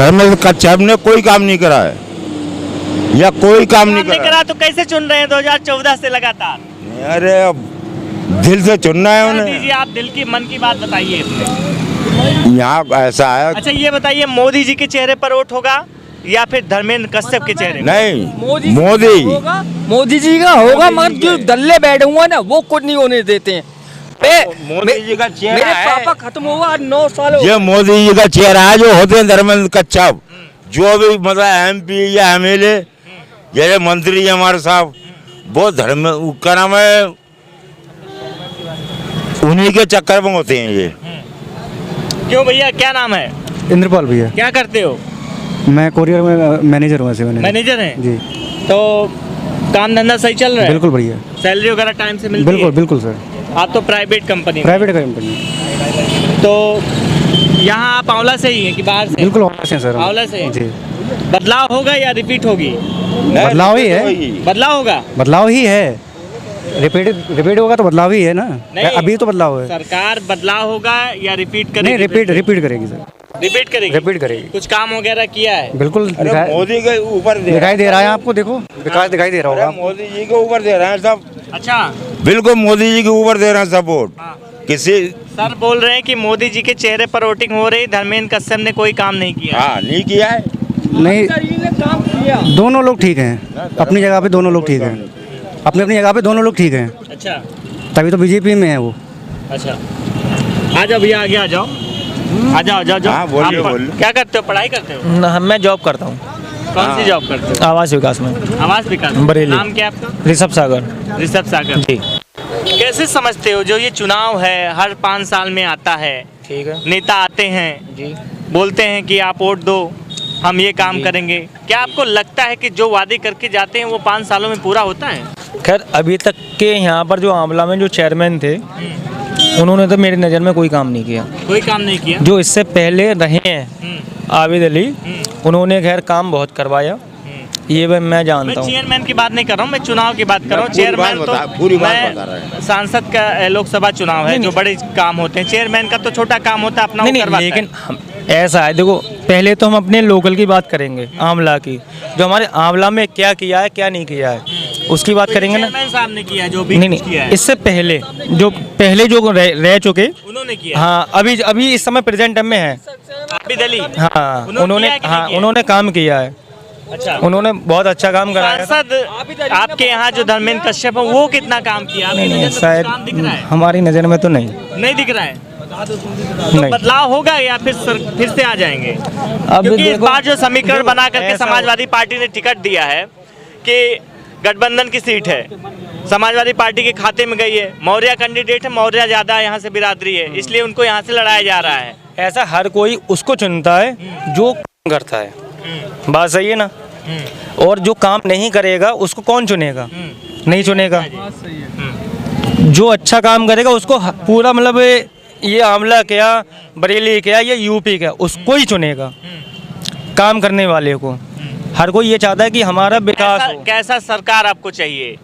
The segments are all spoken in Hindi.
धर्मेंद्र कच्छप ने कोई काम नहीं करा है, या कोई काम नहीं करा। तो कैसे चुन रहे हैं 2014 से लगातार? अरे अब दिल से चुनना है उन्हें। दीजिए आप दिल की मन की बात बताइए इसमें। यहाँ ऐसा है। अच्छा ये बताइए, मोदी जी के चेहरे पर वोट होगा या फिर धर्मेंद्र कश्यप के चेहरे? नहीं, मोदी जी का होगा, मगर जो दल्ले बैठे हुए ना वो कुछ नहीं होने देते हैं। मोदी जी का चेहरा मेरे है। पापा खत्म हुआ 9 साल हो ये मोदी जी का चेहरा है, जो होते हैं धर्मेंद्र कच्छप, जो भी मतलब MP या MLA जैसे मंत्री हमारे साहब, वो धर्म का नाम है, उन्हीं के चक्कर में होते हैं ये। क्यों भैया, क्या नाम है? इंद्रपाल भैया। क्या करते हो? मैं कोरियर में मैनेजर हूँ। ऐसे मैनेजर हैं जी। तो काम धंधा सही चल रहा है? बिल्कुल बढ़िया। सैलरी वगैरह टाइम से मिलती है? बिल्कुल बिल्कुल सर। आप तो प्राइवेट कंपनी? Private company. तो यहाँ आप आंवला से ही हैं कि बाहर से? बिल्कुल आंवला से सर। आंवला से जी। बदलाव होगा या रिपीट होगी? बदलाव ही है। बदलाव होगा? बदलाव ही है। रिपीट होगा तो बदलाव ही है ना। अभी तो बदलाव है। सरकार बदलाव होगा या रिपीट करेगी? नहीं, रिपीट करेगी सर। रिपीट करेगी? रिपीट करेगी। कुछ काम वगैरह किया है? बिल्कुल मोदी के ऊपर दिखाई दे रहा है आपको, देखो विकास दिखाई दे रहा होगा। मोदी जी के ऊपर दे रहे हैं सब। अच्छा, बिल्कुल मोदी जी के ऊपर दे रहे हैं सब वोट। किसी सर बोल रहे हैं कि मोदी जी के चेहरे पर वोटिंग हो रही, धर्मेंद्र कश्यप ने कोई काम नहीं किया। हाँ, नहीं किया है। नहीं, दोनों लोग ठीक हैं अपनी जगह पे। दोनों लोग ठीक हैं अपनी अपनी जगह पे। दोनों लोग ठीक हैं। अच्छा, तभी तो बीजेपी में है वो। अच्छा, आ जाओ भैया, आगे आ जाओ। आ जाओ, जाओ जाओ। हाँ, बोलिए, आप बोलिए। क्या करते हो? पढ़ाई करते हो? मैं जॉब करता हूँ। कौन सी जॉब करते हो? आवास विकास में। आवास विकास, बरेली। नाम क्या आपका? ऋषभ सागर ऋषभ सागर जी। कैसे समझते हो जो ये चुनाव है, हर 5 साल में आता है, ठीक है नेता आते हैं जी। बोलते हैं कि आप वोट दो, हम ये काम करेंगे, क्या आपको लगता है कि जो वादे करके जाते हैं वो 5 सालों में पूरा होता है? खैर अभी तक के यहाँ पर जो आंवला में जो चेयरमैन थे, उन्होंने तो मेरी नज़र में कोई काम नहीं किया। कोई काम नहीं किया? जो इससे पहले रहे हैं आबिद अली, उन्होंने खैर काम बहुत करवाया, ये मैं जानता हूँ। चेयरमैन की बात नहीं कर रहा हूँ, मैं चुनाव की बात कर रहा हूँ। चेयरमैन तो मैं सांसद का लोकसभा चुनाव है, जो बड़े काम होते हैं। चेयरमैन का तो छोटा काम होता है, अपना वो करवाता है। लेकिन ऐसा है, देखो पहले तो हम अपने लोकल की बात करेंगे, आंवला की, जो हमारे आंवला में क्या किया है क्या नहीं किया है उसकी बात करेंगे ना। चेयरमैन साहब ने किया जो भी नहीं किया है। इससे पहले जो रह चुके उन्होंने किया। हाँ, अभी इस समय प्रेजेंट में है आबिद अली। हाँ, उन्होंने काम किया है। अच्छा, उन्होंने बहुत अच्छा काम कराया। सांसद आपके यहाँ जो धर्मेंद्र कश्यप है वो कितना काम किया? नहीं, शायद हमारी नज़र में तो नहीं दिख रहा है। तो बदलाव होगा या फिर से आ जाएंगे? अब क्योंकि इस बार जो समीकरण बना करके समाजवादी पार्टी ने टिकट दिया है कि गठबंधन की सीट है, समाजवादी पार्टी के खाते में गई है। मौर्य कैंडिडेट है, मौर्य ज्यादा यहाँ से बिरादरी है, इसलिए उनको यहाँ से लड़ाया जा रहा है। ऐसा हर कोई उसको चुनता है जो काम करता है, बात सही है ना। और जो काम नहीं करेगा उसको कौन चुनेगा? नहीं चुनेगा। जो अच्छा काम करेगा उसको पूरा, मतलब ये आंवला क्या, बरेली क्या, ये यूपी क्या, उसको ही चुनेगा काम करने वाले को। हर कोई ये चाहता है कि हमारा विकास हो। कैसा सरकार आपको चाहिए?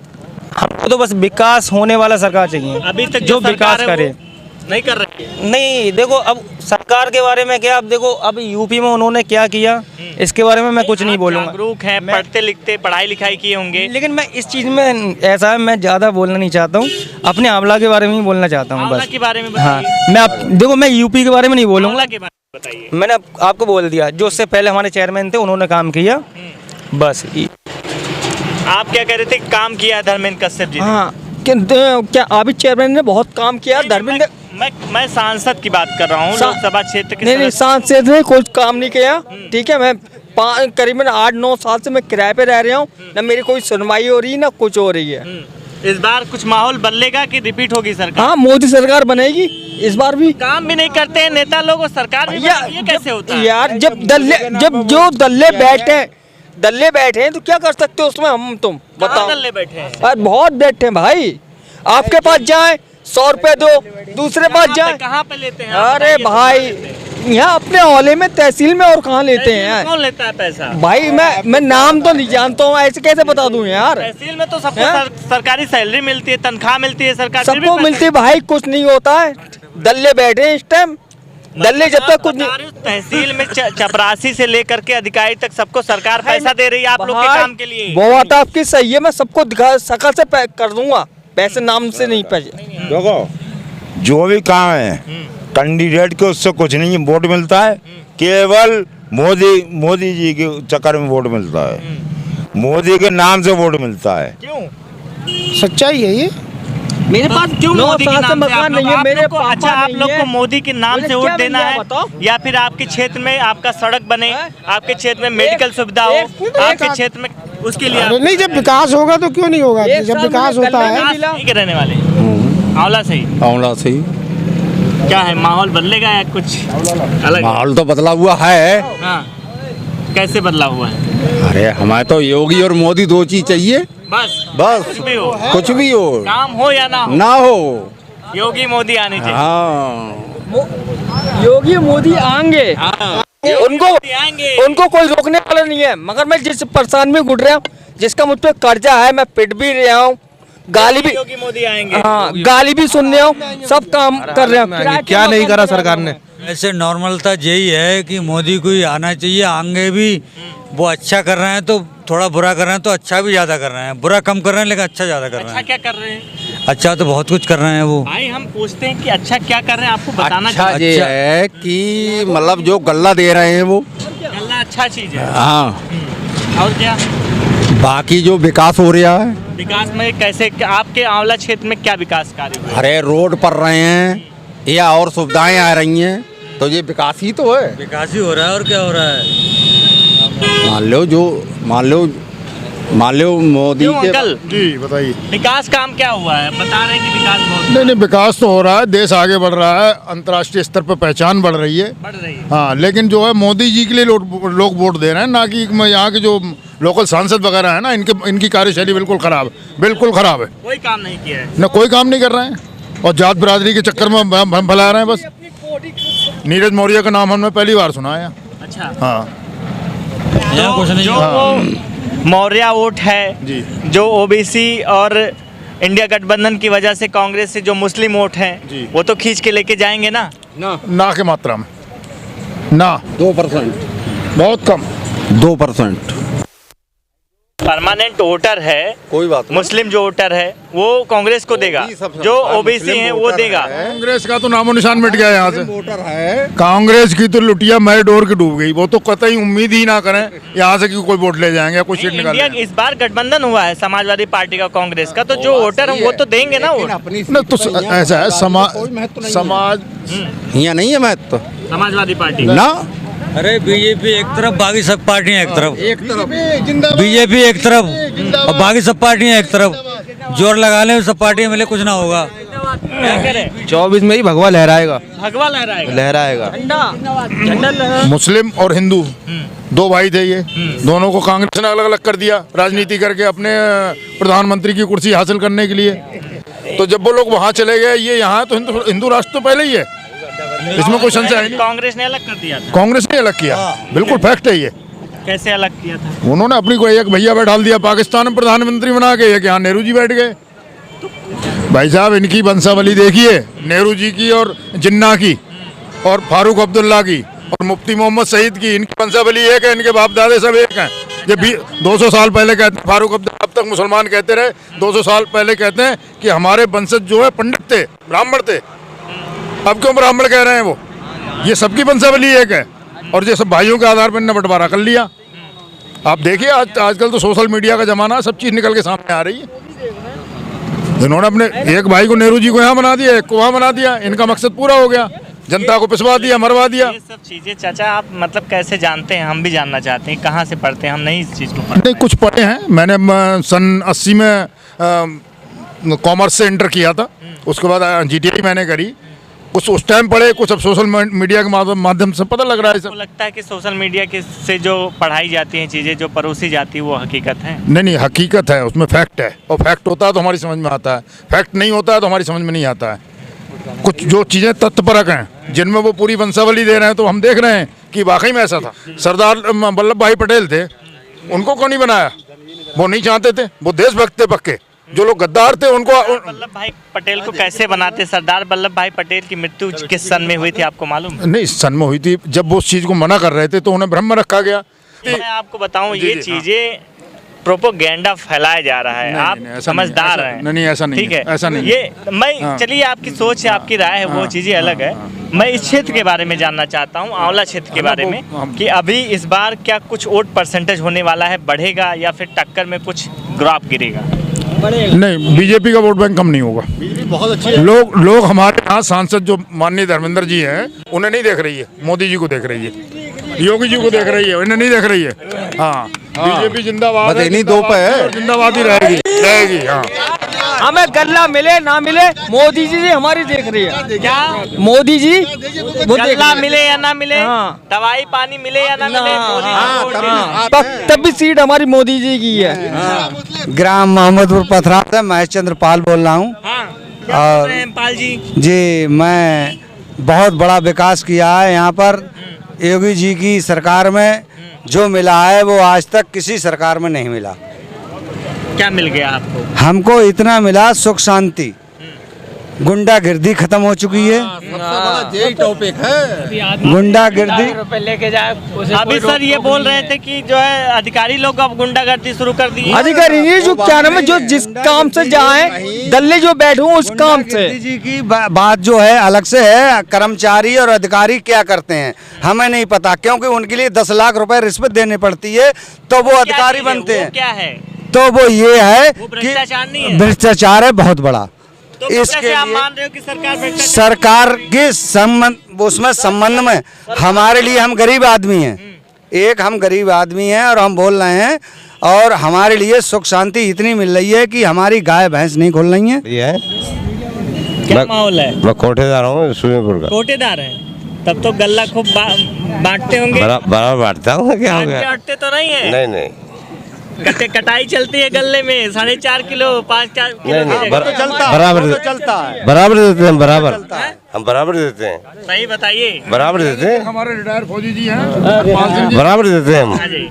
हमको तो बस विकास होने वाला सरकार चाहिए। अभी तक जो विकास करे। नहीं कर रही है। नहीं, देखो अब सरकार के बारे में क्या, अब देखो अब यूपी में उन्होंने क्या किया, इसके बारे में मैं कुछ नहीं बोलूँगा। जागरूक हैं, पढ़ते लिखते, पढ़ाई लिखाई किए होंगे। लेकिन मैं इस चीज़ में ऐसा है, मैं ज़्यादा बोलना नहीं चाहता हूँ, अपने आंवला के बारे में ही बोलना चाहता हूँ आंवला बस। के बारे में हाँ, बताइए। देखो मैं यूपी के बारे में नहीं बोलूँगा, आंवला के बारे में बताइए। मैंने आपको बोल दिया, जो उससे पहले हमारे चेयरमैन थे उन्होंने काम किया बस। आप क्या कह रहे थे? काम किया धर्मेंद्र कश्यप जी? हाँ, क्या आबिद चेयरमैन ने बहुत काम किया। धर्मेंद्र, मैं सांसद की बात कर रहा हूँ, लोकसभा क्षेत्र के। नहीं, सांसद ने कुछ काम नहीं किया, ठीक है। मैं करीबन 8-9 साल से मैं किराए पे रह रहा हूँ, ना मेरी कोई सुनवाई हो रही है ना कुछ हो रही है। इस बार कुछ माहौल बदलेगा कि रिपीट होगी सरकार? हाँ, मोदी सरकार बनेगी इस बार भी। काम भी नहीं करते हैं नेता लोग और सरकार भी बनेगी, ये कैसे होता है यार? जब जो दल्ले बैठे हैं तो क्या कर सकते हो उसमें हम तुम बताओ। दल्ले बैठे हैं? अरे बहुत बैठे हैं भाई। आपके पास जाए 100 रुपए दो, दूसरे पास जाए कहाँ पे लेते हैं? अरे भाई, यहाँ अपने औले में, तहसील में, और कहाँ लेते हैं? कौन लेता है पैसा? भाई मैं नाम तो नहीं जानता हूँ, ऐसे कैसे बता दूं यार? तहसील में तो सबको सरकारी सैलरी मिलती है, तनख्वाह मिलती है, सरकार सबको मिलती है भाई, कुछ नहीं होता है। दल्ले बैठे हैं इस टाइम, दिल्ली जब तक कुछ बता रहे हो, तहसील में चपरासी से लेकर के अधिकारी तक सबको सरकार पैसा दे रही है आप लोग के काम के लिए। वो बात आपकी सही है, मैं सबको दिखा शकल से पैक कर दूंगा, पैसे नाम से नहीं पैसे। देखो जो भी काम है कैंडिडेट के उससे कुछ नहीं वोट मिलता है, केवल मोदी जी के चक्कर में वोट मिलता है, मोदी के नाम से वोट मिलता है। क्यों? सच्चाई है ये। मेरे पास क्यों मोदी के नाम से मकान नहीं है, मेरे आप लोग को, पापा अच्छा आप नहीं लोग है। को मोदी के नाम मुझे से वोट क्या देना मिल है गया बताओ? या फिर आपके क्षेत्र में आपका सड़क बने, आपके क्षेत्र में मेडिकल सुविधा हो, आपके क्षेत्र में उसके लिए अरे नहीं, जब विकास होगा तो क्यों नहीं होगा, एक जब साल विकास में होता है। मिला। नहीं के रहने वाले आंवला से ही आंवला से ही क्या है, माहौल बदलेगा या कुछ अलग? माहौल तो बदला हुआ है। हाँ, कैसे बदला हुआ है? अरे हमें तो योगी और मोदी दो चीज चाहिए बस बस, कुछ भी हो, काम हो या ना हो, ना हो, योगी मोदी आने चाहिए। हाँ योगी मोदी आएंगे, उनको आएंगे। उनको कोई रोकने वाला नहीं है, मगर मैं जिस परेशान में गुजर रहा हूँ, जिसका मुझ पे कर्जा है, मैं पिट भी रहा हूँ, गाली भी, योगी मोदी आएंगे। हाँ गाली भी सुन रहा हूँ, सब काम कर रहे हैं। क्या नहीं करा सरकार ने? ऐसे नॉर्मलता यही है कि मोदी को ही आना चाहिए, आगे भी वो अच्छा कर रहे हैं तो थोड़ा बुरा कर रहे हैं तो अच्छा भी ज़्यादा कर रहे हैं, बुरा कम कर रहे हैं लेकिन अच्छा ज़्यादा कर रहे अच्छा हैं। क्या कर रहे हैं अच्छा तो बहुत कुछ कर रहे हैं वो। भाई, हम पूछते हैं कि अच्छा क्या कर रहे हैं, आपको बताना अच्छा चाहिए। ये है कि मतलब जो गल्ला दे रहे हैं वो, गल्ला अच्छा चीज है। हाँ, और क्या बाकी जो विकास हो रहा है, विकास में कैसे, आपके आंवला क्षेत्र में क्या विकास कार्य हुए? हरे रोड पर रहे हैं या और सुविधाएं आ रही हैं, तो ये विकास ही तो है। विकास ही हो रहा है और क्या हो रहा है। मान लो मोदी क्यों के अंकल, जी बताइए। विकास काम क्या हुआ है? बता रहे हैं कि विकास बहुत नहीं विकास तो हो रहा है, देश आगे बढ़ रहा है, अंतर्राष्ट्रीय स्तर पर पहचान बढ़ रही है। बढ़ रही है। हाँ, लेकिन जो है मोदी जी के लिए लोग वोट दे रहे हैं, ना कि यहाँ के जो लोकल सांसद वगैरह है ना, इनकी कार्यशैली बिल्कुल खराब है। कोई काम नहीं किया है। न कोई काम नहीं कर रहे हैं और जात बिरादरी के चक्कर में हम फैला रहे हैं बस। नीरज मौर्य का नाम हमने पहली बार सुना है। अच्छा, हाँ यहाँ कुछ नहीं। जो वो मौर्य वोट है जी, जो ओबीसी और इंडिया गठबंधन की वजह से कांग्रेस से जो मुस्लिम वोट जी। हैं वो तो खींच के लेके जाएंगे ना। ना के मात्रा में ना, 2%, बहुत कम। 2%। परमानेंट वोटर है, कोई बात नहीं। मुस्लिम जो वोटर है वो कांग्रेस को देगा, जो ओबीसी है वो देगा। कांग्रेस का तो नामो निशान मिट गया यहाँ से। वोटर है, कांग्रेस की तो लुटिया मैं डोर के डूब गई, वो तो कतई उम्मीद ही ना करें यहाँ से कि कोई वोट ले जाएंगे या कोई सीट निकाल इंडिया लेंगे। इस बार गठबंधन हुआ है समाजवादी पार्टी का कांग्रेस का, तो जो वोटर है वो तो देंगे ना वोट। अपनी नहीं तो ऐसा है, समाज यहाँ नहीं है महत्व समाजवादी पार्टी ना। अरे बीजेपी एक तरफ, बाकी सब पार्टियां एक तरफ। एक तरफ बीजेपी एक तरफ और बाकी सब पार्टियां एक तरफ। जोर लगा ले सब पार्टियां मिले कुछ ना होगा। क्या कह रहे हैं? 24 में ही भगवा लहराएगा, भगवा लहराएगा। लहराएगा। मुस्लिम और हिंदू दो भाई थे, ये दोनों को कांग्रेस ने अलग अलग कर दिया राजनीति करके अपने प्रधानमंत्री की कुर्सी हासिल करने के लिए। तो जब वो लोग वहाँ चले गए, ये यहाँ तो हिंदू राष्ट्र तो पहले ही है, इसमें कोई संशय है नहीं। कांग्रेस ने अलग कर दिया था। कांग्रेस ने अलग किया, बिल्कुल फैक्ट है ये। कैसे अलग किया था? उन्होंने अपनी को एक भैया बैठा दिया पाकिस्तान में प्रधानमंत्री बना के, एक यहाँ नेहरू जी बैठ गए। भाई साहब, इनकी वंशावली देखिए, नेहरू जी की और जिन्ना की और फारूक अब्दुल्ला की और मुफ्ती मोहम्मद सईद की, इनकी वंशावली एक है, इनके बाप दादे सब एक हैं। ये 200 साल पहले कहते, फारूक अब्दुल्ला अब तक मुसलमान कहते रहे, 200 साल पहले कहते हैं कि हमारे वंशज जो है पंडित थे, ब्राह्मण थे। अब क्यों ब्राह्मण कह रहे हैं वो? ये सबकी वंशावली एक है और ये सब भाइयों के आधार पर इन्होंने बंटवारा कर लिया। आप देखिए आजकल तो सोशल मीडिया का जमाना है, सब चीज़ निकल के सामने आ रही है। इन्होंने अपने एक भाई को, नेहरू जी को यहाँ बना दिया, एक को वहाँ बना दिया, इनका मकसद पूरा हो गया, जनता को पिसवा दिया, मरवा दिया। ये सब चीजें चाचा आप मतलब कैसे जानते हैं? हम भी जानना चाहते हैं, कहाँ से पढ़ते हैं? हम नहीं इस चीज को पढ़ते। नहीं, कुछ पढ़े हैं मैंने। सन 80 में कॉमर्स से इंटर किया था, उसके बाद जीटीआई मैंने करी। कुछ उस टाइम पढ़े, कुछ अब सोशल मीडिया के माध्यम से पता लग रहा है सब। आपको लगता है कि सोशल मीडिया के से जो पढ़ाई जाती हैं चीज़ें, जो परोसी जाती है, वो हकीकत है? नहीं, हकीकत है, उसमें फैक्ट है, और फैक्ट होता है तो हमारी समझ में आता है, फैक्ट नहीं होता है तो हमारी समझ में नहीं आता है। कुछ जो चीज़ें तथ्यपरक हैं, जिनमें वो पूरी वंशावली दे रहे हैं, तो हम देख रहे हैं कि वाकई में ऐसा था। सरदार वल्लभ भाई पटेल थे, उनको क्यों नहीं बनाया? वो नहीं चाहते थे, वो देशभक्त थे पक्के, जो लोग गद्दार थे उनको वल्लभ भाई पटेल को कैसे बनाते? सरदार वल्लभ भाई पटेल की मृत्यु किस सन में हुई थी, आपको मालूम? नहीं, सन में हुई थी। जब वो उस चीज को मना कर रहे थे तो उन्हें भ्रम में रखा गया। मैं आपको बताऊं, जी, ये जी, चीजें प्रोपोगेंडा फैलाया जा रहा है। नहीं, आप नहीं, ऐसा समझदार नहीं, हैं। नहीं, ऐसा नहीं ठीक है, है, ऐसा नहीं है। ये मैं हाँ। चलिए, आपकी सोच है, आपकी राय है, वो चीजें अलग है। मैं इस क्षेत्र के बारे में जानना चाहता हूँ, आंवला क्षेत्र के बारे में, कि अभी इस बार क्या कुछ वोट परसेंटेज होने वाला है, बढ़ेगा या फिर टक्कर में कुछ ग्राफ गिरेगा? नहीं, बीजेपी का वोट बैंक कम नहीं होगा। बहुत अच्छी है। लोग हमारे यहाँ सांसद जो माननीय धर्मेंद्र जी हैं उन्हें नहीं देख रही है, मोदी जी को देख रही है, योगी जी को देख रही है, उन्हें नहीं देख रही है। हाँ, बीजेपी जिंदाबाद बस है, इन्हीं दो पे है। जिंदाबाद ही रहेगी। हाँ, हमें गल्ला मिले ना मिले मोदी जी हमारी देख रही है। क्या मोदी जी वो देख गल्ला मिले या ना मिले, हाँ। दवाई पानी मिले या ना मिले, मोदी जी को वोट देना। तब भी सीट हमारी मोदी जी की है। ग्राम मोहम्मदपुर पथरा से महेश चंद्र पाल बोल रहा हूँ। हाँ, क्या बोल रहे हैं पाल जी? जी, मैं बहुत बड़ा विकास किया है यहाँ पर। योगी जी की सरकार में जो मिला है वो आज तक किसी सरकार में नहीं मिला। क्या मिल गया आपको? हमको इतना मिला, सुख शांति, गुंडागिर्दी खत्म हो चुकी है। यही टॉपिक है। गुंडागिर्दी लेके जाए अभी सर ये बोल रहे थे कि जो है अधिकारी लोग अब गुंडागर्दी शुरू कर दी है। अधिकारी नहीं, जो क्या नाम है, जो जिस काम से जाए दल्ले जो बैठे हूँ उस काम से। गुंडागिर्दी जी की बात जो है अलग से है। कर्मचारी और अधिकारी क्या करते हैं हमें नहीं पता, क्योंकि उनके लिए 10 लाख रुपए रिश्वत देनी पड़ती है तो वो अधिकारी बनते वो हैं। क्या है? तो वो ये है वो कि भ्रष्टाचार नहीं है? भ्रष्टाचार है बहुत बड़ा। तो इसके कैसे आप लिए मान रहे हो कि सरकार भ्रष्टाचार? सरकार के संबंध उसमें संबंध में हमारे लिए, हम गरीब आदमी हैं, एक हम गरीब आदमी हैं और हम बोल रहे हैं, और हमारे लिए सुख शांति इतनी मिल रही है कि हमारी गाय भैंस नहीं खोल रही हैं। ये है, क्या माहौल है? मैं कोठेदार हूँ सूर्यपुर का। कोटेदार है, तब तो गल्ला खूब बांटते होंगे। बराबर बांटता हूँ। क्या हो गया? बांटते तो नहीं है? नहीं नहीं कटाई चलती है गल्ले में 4.5 किलो 5-4 किलो नहीं, की नहीं, जगह। बराबर चलता है, बराबर देते हैं, बराबर हम बराबर देते हैं, सही बताइए। बराबर देते हैं, हमारे रिटायर फौजी जी हैं, बराबर देते हैं हाँ जी,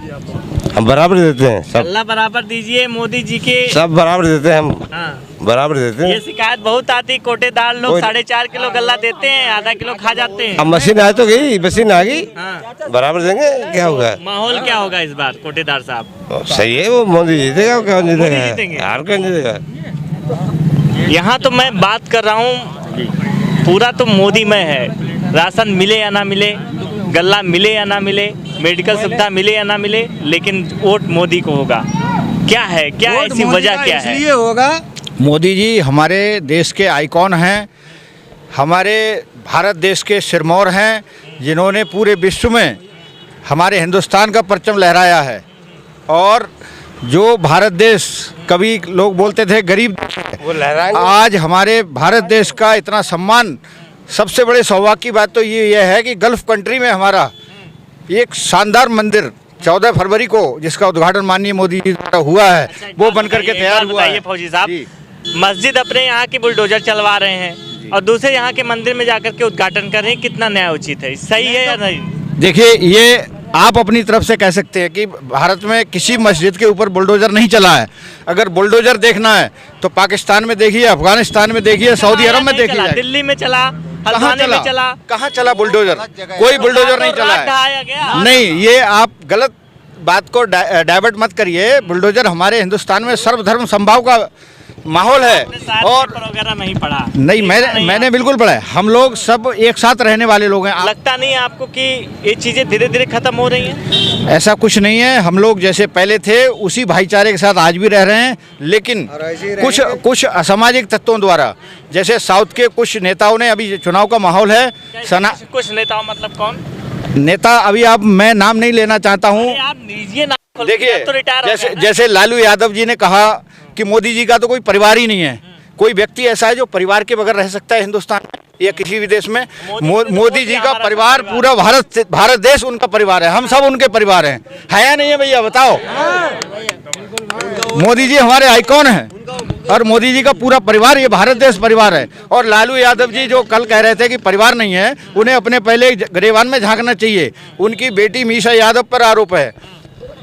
हम बराबर देते हैं सब गल्ला बराबर दीजिए, मोदी जी के। सब बराबर देते हैं हम, हाँ, बराबर देते ये हैं। शिकायत बहुत आती, कोटेदार लोग 4.5 किलो गल्ला देते हैं, आधा किलो खा जाते हैं। अब मशीन आ तो गई, मशीन आ गई, हाँ, बराबर देंगे। क्या होगा? माहौल क्या होगा इस बार कोटेदार साहब? सही है, वो मोदी जीतेगा, कौन जीतेंगे। जीतेगा? यार कौन जीतेगा? यहाँ तो मैं बात कर रहा हूँ, पूरा तो मोदी में है। राशन मिले या ना मिले, गल्ला मिले या ना मिले, मेडिकल सुविधा मिले या ना मिले, लेकिन वोट मोदी को होगा। क्या है, क्या ऐसी वजह क्या है? इसलिए होगा, मोदी जी हमारे देश के आइकॉन हैं, हमारे भारत देश के सिरमौर हैं, जिन्होंने पूरे विश्व में हमारे हिंदुस्तान का परचम लहराया है। और जो भारत देश, कभी लोग बोलते थे गरीब, वो लहराएंगे। आज हमारे भारत देश का इतना सम्मान, सबसे बड़े सौभाग्य की बात तो ये है कि गल्फ कंट्री में हमारा एक शानदार मंदिर 14 फरवरी को, जिसका उद्घाटन माननीय मोदी जी द्वारा हुआ है, वो बनकर के तैयार हुआ है। फौजी साहब, जी। मस्जिद अपने यहाँ की बुलडोजर चलवा रहे हैं और दूसरे यहाँ के मंदिर में जाकर के उद्घाटन कर रहे हैं, कितना न्याय उचित है? सही है या नहीं? देखिए, ये आप अपनी तरफ से कह सकते हैं कि भारत में किसी मस्जिद के ऊपर बुलडोजर नहीं चला है। अगर बुलडोजर देखना है तो पाकिस्तान में देखिए, अफगानिस्तान में देखिए, सऊदी अरब में नहीं देखिए। चला, दिल्ली में चला, हल्द्वानी में चला, कहाँ चला बुलडोजर? कोई बुलडोजर नहीं चला है। ढहाया गया। नहीं, ये आप गलत बात को डाइवर्ट मत करिए। बुलडोजर हमारे हिंदुस्तान में सर्वधर्म समभाव का माहौल है। और वगैरह नहीं पढ़ा? नहीं, मैंने बिल्कुल पढ़ा है। हम लोग सब एक साथ रहने वाले लोग हैं। लगता नहीं है आपको कि ये चीजें धीरे धीरे खत्म हो रही हैं? ऐसा कुछ नहीं है। हम लोग जैसे पहले थे उसी भाईचारे के साथ आज भी रह रहे हैं, लेकिन कुछ असामाजिक तत्वों द्वारा, जैसे साउथ के कुछ नेताओं ने, अभी चुनाव का माहौल है, कुछ नेताओं मतलब कौन नेता, अभी आप, मैं नाम नहीं लेना चाहता हूँ। आप लीजिए ना। देखिए, तो रिटायर जैसे लालू यादव जी ने कहा कि मोदी जी का तो कोई परिवार ही नहीं है। कोई व्यक्ति ऐसा है जो परिवार के बगैर रह सकता है हिंदुस्तान में या किसी भी देश में? मोदी जी का परिवार, पूरा भारत देश उनका परिवार है। हम सब उनके परिवार हैं, है या नहीं है भैया, बताओ? मोदी जी हमारे आइकॉन हैं और मोदी जी का पूरा परिवार, ये भारत देश परिवार है। और लालू यादव जी जो कल कह रहे थे कि परिवार नहीं है, उन्हें अपने पहले गरेवान में झांकना चाहिए। उनकी बेटी मीशा यादव पर आरोप है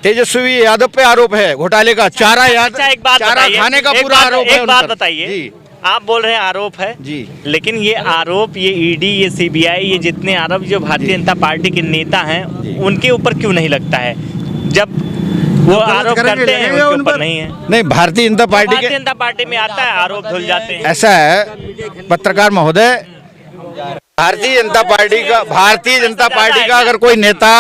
तेजस्वी यादव पे आरोप है घोटाले का, चारा अच्छा, एक बात चारा बताइए, खाने का एक पूरा बात- आरोप है एक उन बात पर। बताइए, जी आप बोल रहे हैं आरोप है जी लेकिन ये आरोप, ये ईडी, ये सीबीआई, ये जितने आरोप जो भारतीय जनता पार्टी के नेता हैं उनके ऊपर क्यों नहीं लगता है? जब वो आरोप करते हैं उनके ऊपर नहीं है। नहीं, भारतीय जनता पार्टी भारतीय के जनता पार्टी में आता है, आरोप धुल जाते हैं। ऐसा है पत्रकार महोदय, भारतीय जनता पार्टी का अगर कोई नेता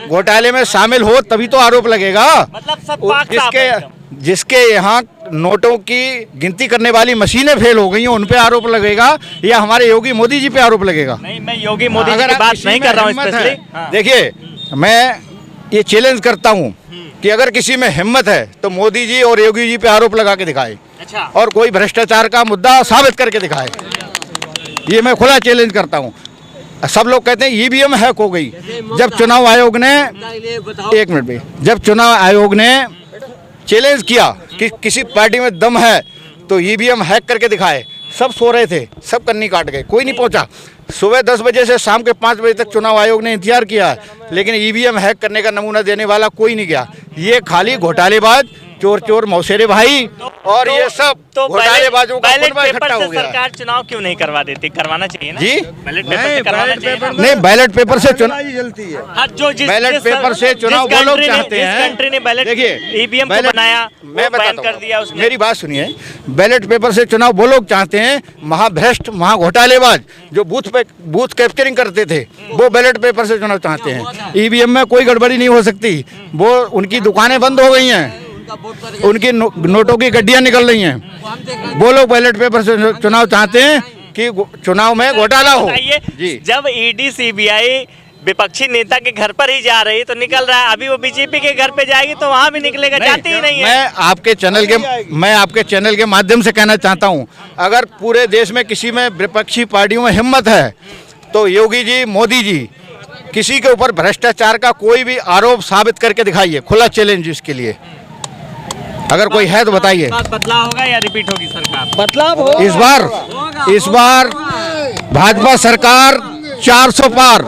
घोटाले में शामिल हो तभी तो आरोप लगेगा। मतलब सब पाक साफ है एकदम। जिसके यहाँ नोटों की गिनती करने वाली मशीनें फेल हो गई हैं उन पे आरोप लगेगा या हमारे योगी मोदी जी पे आरोप लगेगा? नहीं, मैं योगी मोदी जी अगर की आप बात किसी नहीं में कर रहा हूँ हिम्मत है, स्पेशली। देखिए मैं ये चैलेंज करता हूँ कि अगर किसी में हिम्मत है तो मोदी जी और योगी जी पे आरोप लगा के दिखाए अच्छा, और कोई भ्रष्टाचार का मुद्दा साबित करके दिखाए। ये मैं खुला चैलेंज करता हूँ। सब लोग कहते हैं ईवीएम हैक हो गई। जब चुनाव आयोग ने, एक मिनट भाई, जब चुनाव आयोग ने चैलेंज किया कि किसी पार्टी में दम है तो ईवीएम हैक करके दिखाए, सब सो रहे थे, सब कन्नी काट गए, कोई नहीं पहुंचा। सुबह 10 बजे से शाम के 5 बजे तक चुनाव आयोग ने इंतजार किया है, लेकिन ईवीएम हैक करने का नमूना देने वाला कोई नहीं गया। ये खाली घोटालेबाज, चोर चोर मौसेरे भाई और ये सब घोटालेबाजों का बैलेट फुटबॉल पेपर इकट्ठा से हो गया। सरकार चुनाव क्यों नहीं करवा देती? करवाना चाहिए ना जी? बैलेट पेपर से करवाना चाहिए ना? नहीं, बैलेट पेपर से चुनाव, हाँ, जो बैलेट पेपर से चुनाव वो लोग चाहते हैं। जिस कंट्री ने बैलेट देखिए, ईवीएम को बैलेट- बनाया, मैं वो बैन बताता कर दिया हूँ, उसने। मेरी बात सुनिए। बैलेट पेपर से चुनाव वो लोग चाहते हैं, महाभ्रष्ट, महाघोटालेबाज जो बूथ कैप्चरिंग करते थे, वो बैलेट पेपर से चुनाव चाहते हैं। ईवीएम में कोई गड़बड़ी नहीं हो सकती, वो उनकी दुकानें बंद हो गई हैं, उनकी नोटों की गड्डियां निकल रही हैं। वो लोग बैलेट पेपर से चुनाव चाहते हैं कि चुनाव में घोटाला हो। बताइए, जी, जब ईडी सीबीआई विपक्षी नेता के घर पर ही जा रही है तो निकल रहा है, अभी वो बीजेपी के घर पे जाएगी तो वहां भी निकलेगा, जाती ही नहीं है। मैं आपके चैनल के माध्यम से कहना चाहता हूं, अगर पूरे देश में किसी में विपक्षी पार्टियों में हिम्मत है तो योगी जी, मोदी जी, किसी के ऊपर भ्रष्टाचार का कोई भी आरोप साबित करके दिखाइए। खुला चैलेंज इसके लिए, अगर कोई है तो बताइए। बदलाव होगा या रिपीट होगी सरकार? बदलाव हो इस बार भाजपा सरकार 400 पार।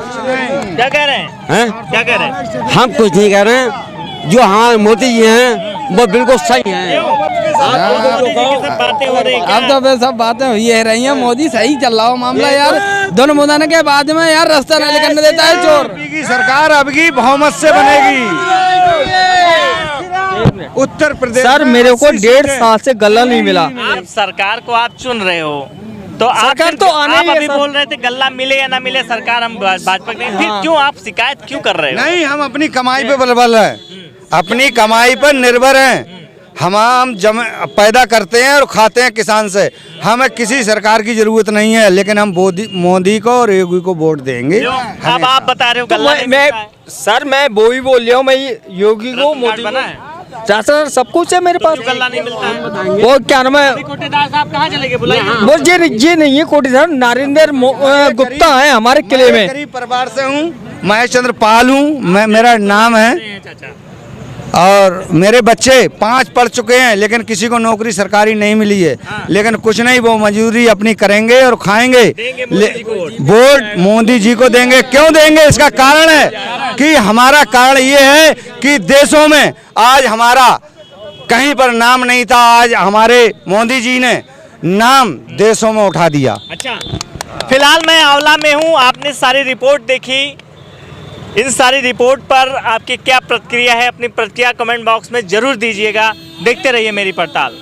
क्या कह रहे हैं? क्या कह रहे हैं? हम कुछ नहीं कह रहे हैं, जो हाँ मोदी जी हैं वो बिल्कुल सही हैं। मोदी जी की सब बातें हो रही हैं अब तो वे सब बातें हुई है रही हैं, मोदी सही चल रहा हो मामला यार। दोनों मुदाने के बाद में यार रास्ता नहीं करने देता है चोर। की सरकार अब की बहुमत से बनेगी। उत्तर प्रदेश सर मेरे को 1.5 साल से गला नहीं मिला। आप सरकार को आप चुन रहे हो तो आप सरकार फिर- तो आने आप ही है अभी सर। बोल रहे थे गल्ला मिले या ना मिले सरकार हम भाजपा के नहीं, फिर क्यों आप शिकायत क्यों कर रहे हो? नहीं, हम अपनी कमाई पे बलबल है, अपनी कमाई पर निर्भर हैं। हम पैदा करते हैं और खाते हैं किसान से, हमें किसी सरकार की जरूरत नहीं है, लेकिन हम मोदी को और योगी को वोट देंगे। अब आप बता रहे हो गल्ला नहीं मैं मिलता है। सर मैं वो ही बोल रहा हूँ, मैं योगी को राशन कार्ड मोदी बना को है? सर सब कुछ है मेरे पास। क्यों गल्ला नहीं मिलता है? वो क्या नाम है, अभी कोटेदार साहब कहाँ चले गए? बुलाइए। वो ये नहीं है कोटी सर, नरेंद्र गुप्ता है हमारे किले में। गरीब परिवार से हूँ, महेश चंद्र पाल हूँ, मेरा नाम है, चाचा और मेरे बच्चे 5 पढ़ चुके हैं, लेकिन किसी को नौकरी सरकारी नहीं मिली है। लेकिन कुछ नहीं, वो मजदूरी अपनी करेंगे और खाएंगे। वोट मोदी जी को देंगे। क्यों देंगे? इसका कारण है कि हमारा कारण ये है कि देशों में आज हमारा कहीं पर नाम नहीं था, आज हमारे मोदी जी ने नाम देशों में उठा दिया। अच्छा, फिलहाल मैं आंवला में हूँ, आपने सारी रिपोर्ट देखी। इन सारी रिपोर्ट पर आपकी क्या प्रतिक्रिया है? अपनी प्रतिक्रिया कमेंट बॉक्स में जरूर दीजिएगा। देखते रहिए मेरी पड़ताल।